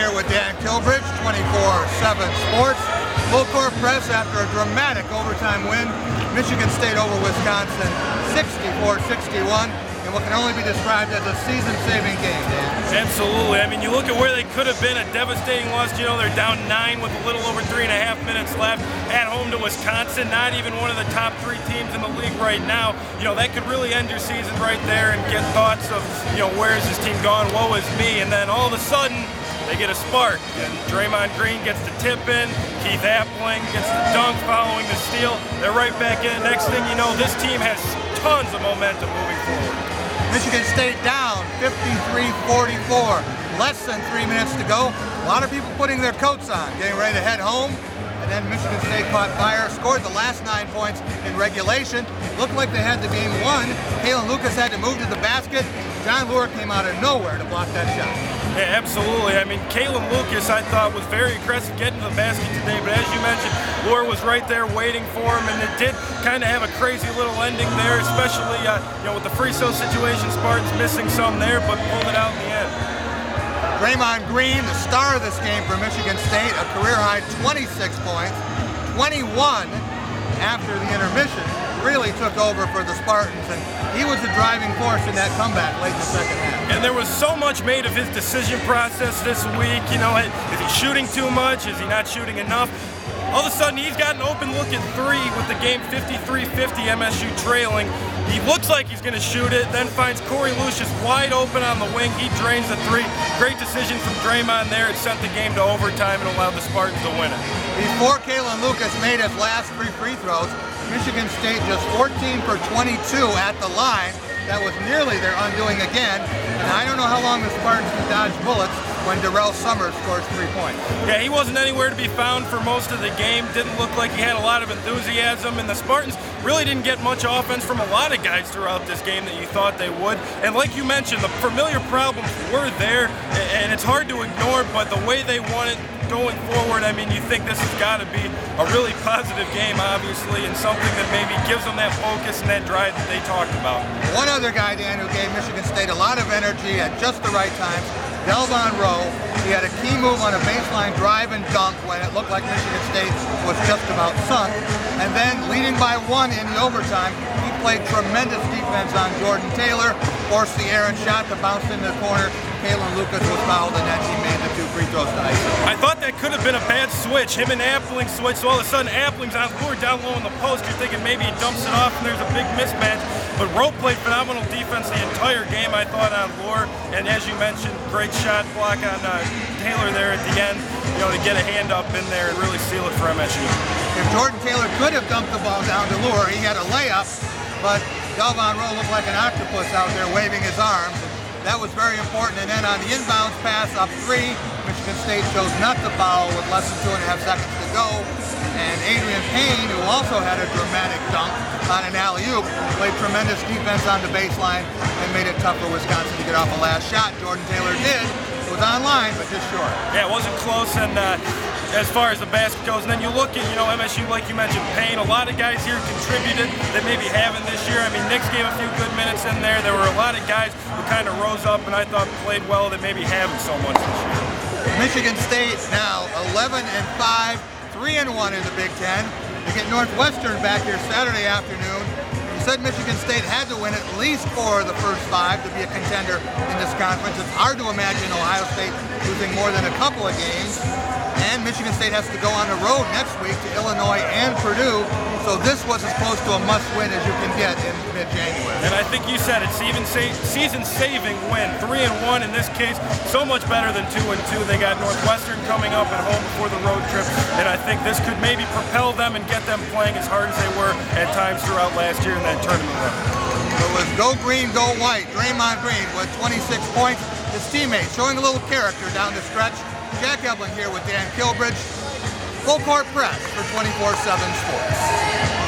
here with Dan Kilbridge, 24/7 Sports. Full court press after a dramatic overtime win. Michigan State over Wisconsin, 64-61, in what can only be described as a season-saving game, Dan. Absolutely. I mean, you look at where they could have been, a devastating loss. You know, they're down 9 with a little over 3.5 minutes left at home to Wisconsin, not even one of the top 3 teams in the league right now. You know, that could really end your season right there and get thoughts of, you know, where is this team gone, woe is me, and then all of a sudden, they get a spark, and Draymond Green gets the tip in, Keith Appling gets the dunk following the steal. They're right back in. Next thing you know, this team has tons of momentum moving forward. Michigan State down 53-44. Less than 3 minutes to go. A lot of people putting their coats on, getting ready to head home. And then Michigan State caught fire, scored the last 9 points in regulation. Looked like they had the game won. Kalen Lucas had to move to the basket. John Lure came out of nowhere to block that shot. Yeah, absolutely. I mean, Kalen Lucas, I thought, was very aggressive getting to the basket today, but as you mentioned, Lure was right there waiting for him, and it did kind of have a crazy little ending there, especially you know, with the free throw situation. Spartans missing some there, but pulled it out in the end. Draymond Green, the star of this game for Michigan State, a career-high 26 points, 21 after the intermission, really took over for the Spartans, and he was the driving force in that comeback late in the second half. And there was so much made of his decision process this week. You know, is he shooting too much? Is he not shooting enough? All of a sudden, he's got an open look at 3 with the game 53-50, MSU trailing. He looks like he's going to shoot it, then finds Corey Lucius wide open on the wing. He drains the 3. Great decision from Draymond there. It sent the game to overtime and allowed the Spartans to win it. Before Kalen Lucas made his last 3 free throws, Michigan State just 14 for 22 at the line. That was nearly their undoing again. And I don't know how long the Spartans can dodge bullets when Darrell Summers scores 3 points. Yeah, he wasn't anywhere to be found for most of the game. Didn't look like he had a lot of enthusiasm, and the Spartans really didn't get much offense from a lot of guys throughout this game that you thought they would. And like you mentioned, the familiar problems were there, and it's hard to ignore, but the way they won it going forward, I mean, you think this has got to be a really positive game, obviously, and something that maybe gives them that focus and that drive that they talked about. One other guy, Dan, who gave Michigan State a lot of energy at just the right time, Delvon Rowe. He had a key move on a baseline drive and dunk when it looked like Michigan State was just about sunk. And then, leading by 1 in the overtime, he played tremendous defense on Jordan Taylor, forced the errant shot to bounce in the corner. Kalen Lucas was fouled, and then he made the 2 free throws to ice it. I thought that could have been a bad switch. Him and Appling switch, so all of a sudden Appling's on Lure down low in the post. You're thinking maybe he dumps it off and there's a big mismatch. But Rowe played phenomenal defense the entire game, I thought, on Lure. And as you mentioned, great shot block on Taylor there at the end, you know, to get a hand up in there and really seal it for MSU. If Jordan Taylor could have dumped the ball down to Lure, he had a layup, but Delvon Rowe looked like an octopus out there waving his arms. That was very important. And then on the inbounds pass up 3, Michigan State chose not to foul with less than 2.5 seconds to go. And Adrian Payne, who also had a dramatic dunk on an alley-oop, played tremendous defense on the baseline and made it tough for Wisconsin to get off a last shot. Jordan Taylor did. It was online, but just short. Yeah, it wasn't close, and as far as the basket goes, and then you look at, you know, MSU, like you mentioned, Payne, a lot of guys here contributed that maybe haven't this year. I mean, Nix gave a few good minutes in there. There were a lot of guys who kind of rose up and I thought played well that maybe haven't so much this year. Michigan State now 11-5, 3-1 in the Big Ten. They get Northwestern back here Saturday afternoon. You said Michigan State had to win at least 4 of the first 5 to be a contender in this conference. It's hard to imagine Ohio State losing more than a couple of games. And Michigan State has to go on the road next week to Illinois and Purdue. So this was as close to a must-win as you can get in mid-January. And I think you said it, season-saving win. 3-1 in this case, so much better than 2-2. They got Northwestern coming up at home before the road trip, and I think this could maybe propel them and get them playing as hard as they were at times throughout last year in that tournament run. It was go green, go white. Draymond Green with 26 points. His teammates showing a little character down the stretch. Jack Ebling here with Dan Kilbridge. Full court press for 24/7 Sports.